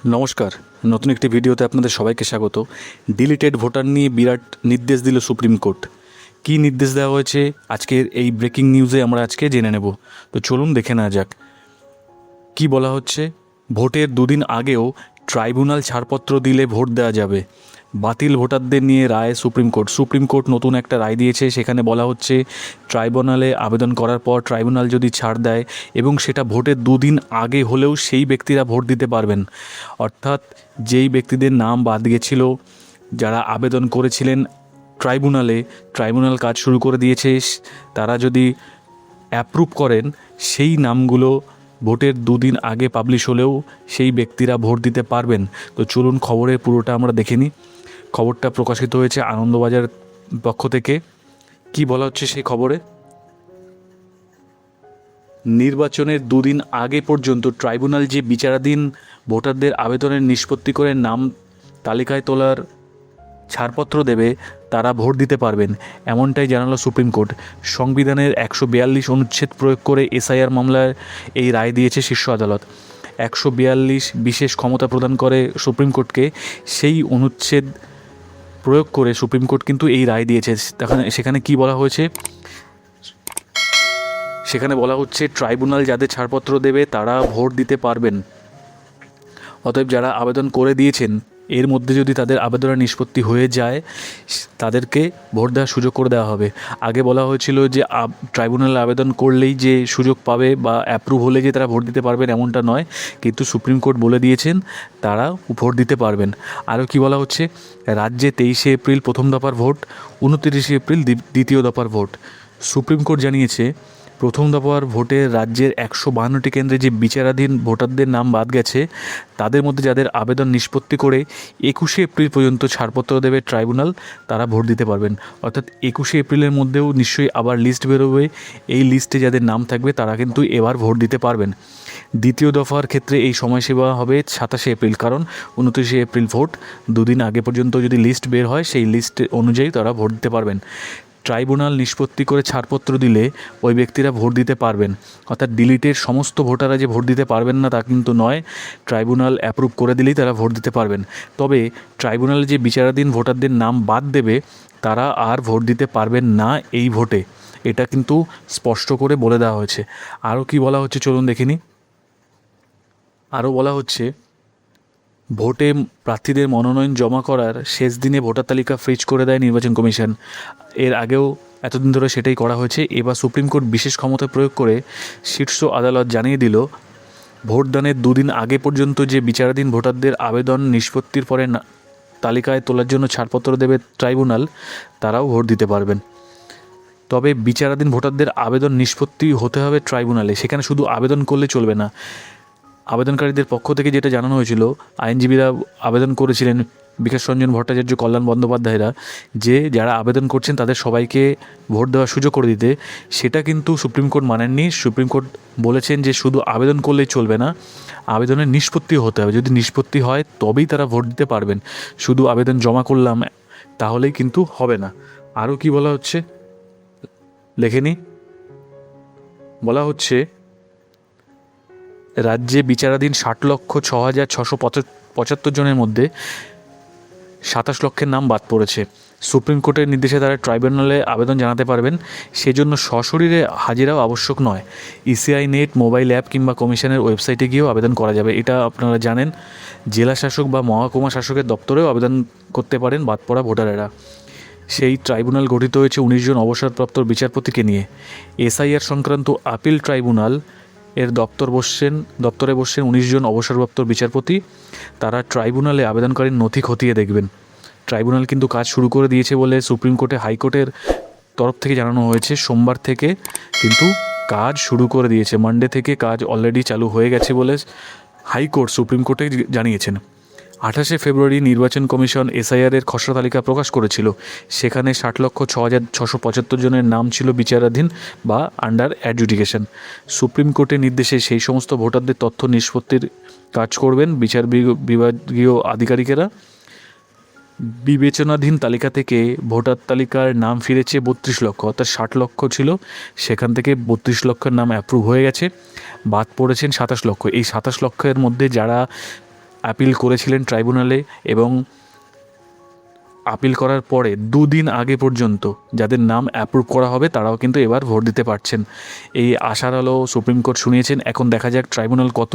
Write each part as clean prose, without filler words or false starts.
নমস্কার, নতুন একটি ভিডিওতে আপনাদের সবাইকে স্বাগত। ডিলিটেড ভোটার নিয়ে বিরাট নির্দেশ দিল সুপ্রিম কোর্ট। কী নির্দেশ দেওয়া হয়েছে আজকের এই ব্রেকিং নিউজে আমরা আজকে জেনে নেব। তো চলুন দেখে নেওয়া যাক কি বলা হচ্ছে। ভোটের দুদিন আগেও ট্রাইব্যুনাল ছাড়পত্র দিলে ভোট দেওয়া যাবে। বাতিল ভোটারদের নিয়ে রায় সুপ্রিম কোর্ট নতুন একটা রায় দিয়েছে। সেখানে বলা হচ্ছে ট্রাইব্যুনালে আবেদন করার পর ট্রাইব্যুনাল যদি ছাড় দেয় এবং সেটা ভোটের দুদিন আগে হলেও সেই ব্যক্তিরা ভোট দিতে পারবেন। অর্থাৎ যেই ব্যক্তিদের নাম বাদ গেছিল, যারা আবেদন করেছিলেন ট্রাইব্যুনাল কাজ শুরু করে দিয়েছে, তারা যদি অ্যাপ্রুভ করেন সেই নামগুলো ভোটের দুদিন আগে পাবলিশ হলেও সেই ব্যক্তিরা ভোট দিতে পারবেন। তো চলুন খবরের পুরোটা আমরা দেখে নিই। খবরটা প্রকাশিত হয়েছে আনন্দবাজার পক্ষ থেকে। কি বলা হচ্ছে সেই খবরে? নির্বাচনের দুদিন আগে পর্যন্ত ট্রাইব্যুনাল যে বিচারাধীন ভোটারদের আবেদনের নিষ্পত্তি করে নাম তালিকায় তোলার ছাড়পত্র দেবে, তারা ভোট দিতে পারবেন, এমনটাই জানালো সুপ্রিম কোর্ট। সংবিধানের 142 অনুচ্ছেদ প্রয়োগ করে এসআইআর মামলায় এই রায় দিয়েছে শীর্ষ আদালত। 142 বিশেষ ক্ষমতা প্রদান করে সুপ্রিম কোর্টকে। সেই অনুচ্ছেদ প্রয়োগ করে সুপ্রিম কোর্ট কিন্তু এই রায় দিয়েছে। সেখানে কি বলা হয়েছে? সেখানে বলা হচ্ছে ট্রাইব্যুনাল যাদের ছাড়পত্র দেবে তারা ভোট দিতে পারবেন। অতএব যারা আবেদন করে দিয়েছেন, এর মধ্যে যদি তাদের আবেদনের নিষ্পত্তি হয়ে যায়, তাদেরকে ভোট দেওয়ার সুযোগ করে দেওয়া হবে। আগে বলা হয়েছিল যে ট্রাইব্যুনালে আবেদন করলেই যে সুযোগ পাবে বা অ্যাপ্রুভ হলে যে তারা ভোট দিতে পারবেন, এমনটা নয়। কিন্তু সুপ্রিম কোর্ট বলে দিয়েছেন তারা ভোট দিতে পারবেন। আরও কি বলা হচ্ছে? রাজ্যে 23শে এপ্রিল প্রথম দফার ভোট, 29শে এপ্রিল দ্বিতীয় দফার ভোট। সুপ্রিম কোর্ট জানিয়েছে প্রথম দফার ভোটে রাজ্যের 152টি কেন্দ্রে যে বিচারাধীন ভোটারদের নাম বাদ গেছে, তাদের মধ্যে যাদের আবেদন নিষ্পত্তি করে 21শে এপ্রিল পর্যন্ত ছাড়পত্র দেবে ট্রাইব্যুনাল, তারা ভোট দিতে পারবেন। অর্থাৎ 21শে এপ্রিলের মধ্যেও নিশ্চয়ই আবার লিস্ট বেরোবে। এই লিস্টে যাদের নাম থাকবে তারা কিন্তু এবার ভোট দিতে পারবেন। দ্বিতীয় দফার ক্ষেত্রে এই সময়সীমা হবে 27শে এপ্রিল, কারণ 29শে এপ্রিল ভোট। দুদিন আগে পর্যন্ত যদি লিস্ট বের হয়, সেই লিস্ট অনুযায়ী তারা ভোট দিতে পারবেন। ট্রাইব্যুনাল নিষ্পত্তি করে ছাড়পত্র দিলে ওই ব্যক্তিরা ভোট দিতে পারবেন। অর্থাৎ ডিলিটের সমস্ত ভোটাররা যে ভোট দিতে পারবেন না তা কিন্তু নয়। ট্রাইব্যুনাল অ্যাপ্রুভ করে দিলেই তারা ভোট দিতে পারবেন। তবে ট্রাইব্যুনালে যে বিচারাধীন ভোটারদের নাম বাদ দেবে, তারা আর ভোট দিতে পারবেন না এই ভোটে। এটা কিন্তু স্পষ্ট করে বলে দেওয়া হয়েছে। আরও কি বলা হচ্ছে চলুন দেখে নিই। আরও বলা হচ্ছে ভোটে প্রার্থীদের মনোনয়ন জমা করার শেষ দিনে ভোটার তালিকা ফ্রিজ করে দেয় নির্বাচন কমিশন। এর আগেও এতদিন ধরে সেটাই করা হয়েছে। এবার সুপ্রিম কোর্ট বিশেষ ক্ষমতা প্রয়োগ করে শীর্ষ আদালত জানিয়ে দিল, ভোটদানের দুদিন আগে পর্যন্ত যে বিচারাধীন ভোটারদের আবেদন নিষ্পত্তির পরে তালিকায় তোলার জন্য ছাড়পত্র দেবে ট্রাইব্যুনাল, তারাও ভোট দিতে পারবেন। তবে বিচারাধীন ভোটারদের আবেদন নিষ্পত্তি হতে হবে ট্রাইব্যুনালে। সেখানে শুধু আবেদন করলে চলবে না। আবেদনকারীদের পক্ষ থেকে যেটা জানানো হয়েছিল, আইনজীবীরা আবেদন করেছিলেন, বিকাশ রঞ্জন ভট্টাচার্য, কল্যাণ বন্দ্যোপাধ্যায়রা, যে যারা আবেদন করছেন তাদের সবাইকে ভোট দেওয়ার সুযোগ করে দিতে। সেটা কিন্তু সুপ্রিম কোর্ট মানেননি। সুপ্রিম কোর্ট বলেছেন যে শুধু আবেদন করলেই চলবে না, আবেদনের নিষ্পত্তিও হতে হবে। যদি নিষ্পত্তি হয় তবেই তারা ভোট দিতে পারবেন। শুধু আবেদন জমা করলাম তাহলেই কিন্তু হবে না। আরও কি বলা হচ্ছে লেখে নি। বলা হচ্ছে রাজ্যে বিচারাধীন 60,06,675 জনের মধ্যে 27 লক্ষের নাম বাদ পড়েছে। সুপ্রিম কোর্টের নির্দেশে তারা ট্রাইব্যুনালে আবেদন জানাতে পারবেন। সেজন্য সশরীরে হাজিরাও আবশ্যক নয়। ইসিআই নেট মোবাইল অ্যাপ কিংবা কমিশনের ওয়েবসাইটে গিয়েও আবেদন করা যাবে। এটা আপনারা জানেন। জেলা শাসক বা মহকুমা শাসকের দপ্তরেও আবেদন করতে পারেন বাদ পড়া ভোটারেরা। সেই ট্রাইব্যুনাল গঠিত হয়েছে 19 জন অবসরপ্রাপ্ত বিচারপতিকে নিয়ে। এসআইআর সংক্রান্ত আপিল ট্রাইব্যুনাল এর দপ্তরে বসছেন 19 জন অবসরপ্রাপ্ত বিচারপতি। তারা ট্রাইব্যুনালে আবেদনকারীর নথি খতিয়ে দেখবেন। ট্রাইব্যুনাল কিন্তু কাজ শুরু করে দিয়েছে বলে সুপ্রিম কোর্টে হাইকোর্টের তরফ থেকে জানানো হয়েছে। সোমবার থেকে কিন্তু কাজ শুরু করে দিয়েছে। মানডে থেকে কাজ অলরেডি চালু হয়ে গেছে বলে হাইকোর্ট সুপ্রিম কোর্টে জানিয়েছেন। 28শে ফেব্রুয়ারি নির্বাচন কমিশন এসআইআরের খসড়া তালিকা প্রকাশ করেছিল। সেখানে 60,06,675 জনের নাম ছিল বিচারাধীন বা আন্ডার অ্যাডজুডিকেশন। সুপ্রিম কোর্টের নির্দেশে সেই সমস্ত ভোটারদের তথ্য নিষ্পত্তির কাজ করবেন বিচার বিভাগীয় আধিকারিকেরা। বিবেচনাধীন তালিকা থেকে ভোটার তালিকার নাম ফিরেছে 32 লক্ষ, অর্থাৎ 60 লক্ষ ছিল, সেখান থেকে 32 লক্ষের নাম অ্যাপ্রুভ হয়ে গেছে। বাদ পড়েছেন 27 লক্ষ। এই 27 লক্ষের মধ্যে যারা আপিল করেছিলেন ট্রাইব্যুনালে, এবং আপিল করার পরে 2 দিন আগে পর্যন্ত যাদের নাম অ্যাপ্রুভ করা হবে তারাও কিন্তু এবার ভোট দিতে পারছেন। এই আশার আলো সুপ্রিম কোর্ট শুনিয়েছেন। এখন দেখা যাক ট্রাইব্যুনাল কত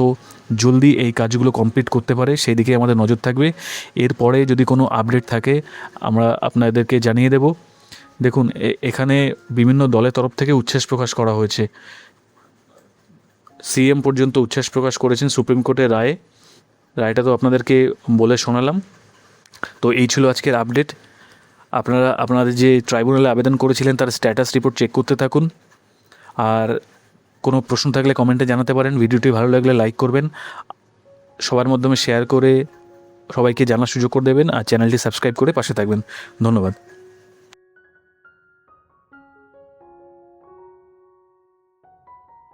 জলদি এই কাজগুলো কমপ্লিট করতে পারে, সেই দিকে আমাদের নজর থাকবে। এরপরে যদি কোনো আপডেট থাকে আমরা আপনাদেরকে জানিয়ে দেব। দেখুন এখানে বিভিন্ন দলের তরফ থেকে উচ্ছ্বাস প্রকাশ করা হয়েছে, সিএম পর্যন্ত উচ্ছ্বাস প্রকাশ করেছেন সুপ্রিম কোর্টের রায়টা তো আপনাদেরকে বলে শোনালাম। তো এই ছিল আজকের আপডেট। আপনারা আপনাদের যে ট্রাইব্যুনালে আবেদন করেছিলেন তার স্ট্যাটাস রিপোর্ট চেক করতে থাকুন, আর কোনো প্রশ্ন থাকলে কমেন্টে জানাতে পারেন। ভিডিওটি ভালো লাগলে লাইক করবেন, সবার মাধ্যমে শেয়ার করে সবাইকে জানার সুযোগ করে দেবেন, আর চ্যানেলটি সাবস্ক্রাইব করে পাশে থাকবেন। ধন্যবাদ।